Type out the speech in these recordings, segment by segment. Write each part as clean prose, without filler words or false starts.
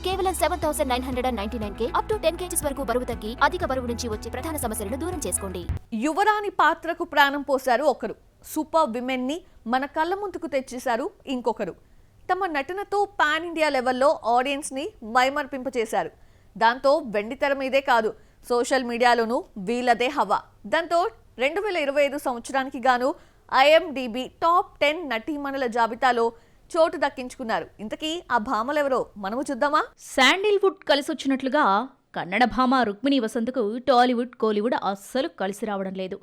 కేవలం 7,999K up to 10 kgs వరకు బరువు తగ్గి అధిక బరువు నుంచి వచ్చే ప్రధాన సమస్యలను దూరం చేసుకోండి. యువరాణి పాత్రకు ప్రాణం పోశారు ఒకరు, సూపర్ విమెన్ ని మన కళ్ళ ముందుకు తెచ్చేశారు ఇంకొకరు. తమ నటనతో పాన్ ఇండియా లెవెల్లో ఆడియన్స్ ని మైమర్పింపచేశారు. దాంతో వెండితెర మీదే కాదు, సోషల్ మీడియాలోనూ వీళ్ళదే హవా. దాంతో 2025 సంవత్సరానికి గాను IMDb టాప్ 10 నటీమణుల జాబితాలో చోటు దక్కించుకున్నారు. ఇంతకీ ఆ భామలెవరో మనము చూద్దామా? శాండిల్వుడ్ కలిసొచ్చినట్లుగా కన్నడ భామ రుక్మిణి వసంత్కు టాలీవుడ్ కోలీవుడ్ అస్సలు కలిసి రావడం లేదు.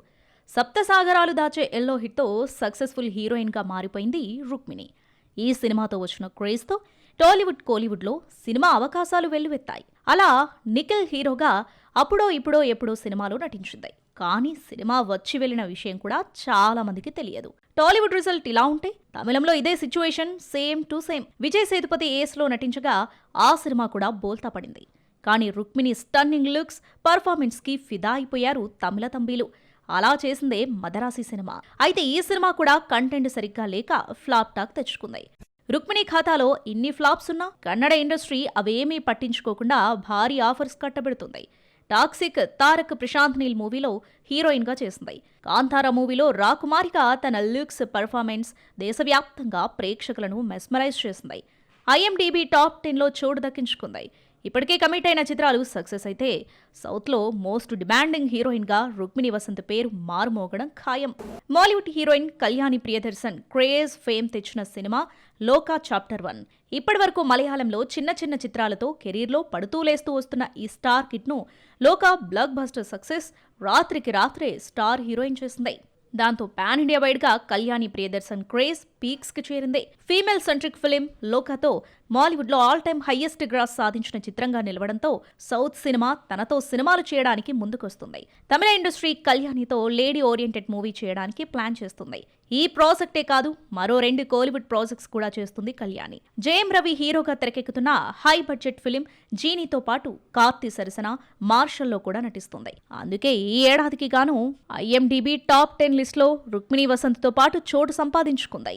సప్తసాగరాలు దాచే ఎల్లో హిట్తో సక్సెస్ఫుల్ హీరోయిన్గా మారిపోయింది రుక్మిణి. ఈ సినిమాతో వచ్చిన క్రేజ్తో టాలీవుడ్ కోలీవుడ్లో సినిమా అవకాశాలు వెల్లువెత్తాయి. అలా నిఖిల్ హీరోగా అప్పుడో ఇప్పుడో ఎప్పుడో సినిమాలో నటించింది. కానీ సినిమా వచ్చి వెళ్లిన విషయం కూడా చాలా మందికి తెలియదు. టాలీవుడ్ రిజల్ట్ ఇలా ఉంటే తమిళంలో ఇదే situation same to same. Vijay Sethupathi ఏస్లో నటించగా ఆ సినిమా కూడా బోల్తా పడింది. కానీ రుక్మిణి స్టన్నింగ్ లుక్స్, పర్ఫార్మెన్స్కి ఫిదా అయిపోయారు తమిళ తంబీలు. అలా చేసిందే మదరాసి సినిమా. అయితే ఈ సినిమా కూడా కంటెంట్ సరిగ్గా లేక ఫ్లాప్ టాక్ తెచ్చుకుంది. రుక్మిణి ఖాతాలో ఇన్ని ఫ్లాప్స్ ఉన్నా కన్నడ ఇండస్ట్రీ అవేమీ పట్టించుకోకుండా భారీ ఆఫర్స్ కట్టబెడుతుంది. టాక్సిక్ తారక్ ప్రశాంత్ నీల్ మూవీలో హీరోయిన్ గా చేసింది. కాంతారా మూవీలో రాకుమారిగా తన లుక్స్, పర్ఫార్మెన్స్ దేశవ్యాప్తంగా ప్రేక్షకులను మెస్మరైజ్ చేసింది. IMDb టాప్ 10లో చోటు దక్కించుకుంది. ఇప్పటికే కమిట్ అయిన చిత్రాలు సక్సెస్ అయితే సౌత్లో మోస్ట్ డిమాండింగ్ హీరోయిన్గా రుక్మిణి వసంత్ పేరు మారుమోగడం ఖాయం. Mollywood heroine Kalyani Priyadarshan craze fame తెచ్చిన సినిమా లోకా చాప్టర్ 1. ఇప్పటివరకు మలయాళంలో చిన్న చిన్న చిత్రాలతో కెరీర్లో పడుతూ లేస్తూ వస్తున్న ఈ స్టార్ కిట్ను లోకా బ్లాక్ బస్టర్ సక్సెస్ రాత్రికి రాత్రే స్టార్ హీరోయిన్ చేసింది. దాంతో పాన్ ఇండియా వైడ్ గా కళ్యాణి ప్రియదర్శన్ క్రేజ్ పీక్స్ కి చేరింది. ఫీమేల్ సెంట్రిక్ ఫిలిం లోకాతో మాలీవుడ్ లో ఆల్ టైమ్ హైయెస్ట్ గ్రాస్ సాధించిన చిత్రంగా నిలవడంతో సౌత్ సినిమా తనతో సినిమాలు చేయడానికి ముందుకొస్తుంది. తమిళ ఇండస్ట్రీ కళ్యాణితో లేడీ ఓరియంటెడ్ మూవీ చేయడానికి ప్లాన్ చేస్తుంది. ఈ ప్రాజెక్టే కాదు, మరో 2 కోలీవుడ్ ప్రాజెక్ట్స్ కూడా చేస్తుంది కళ్యాణి. జేఎం రవి హీరోగా తెరకెక్కుతున్న హై బడ్జెట్ ఫిలిం జీనీతో పాటు కార్తీ సరసన మార్షల్లో కూడా నటిస్తుంది. అందుకే ఈ ఏడాదికి గాను IMDb టాప్ 10 లిస్ట్లో రుక్మిణి వసంత్తో పాటు చోటు సంపాదించుకుంది.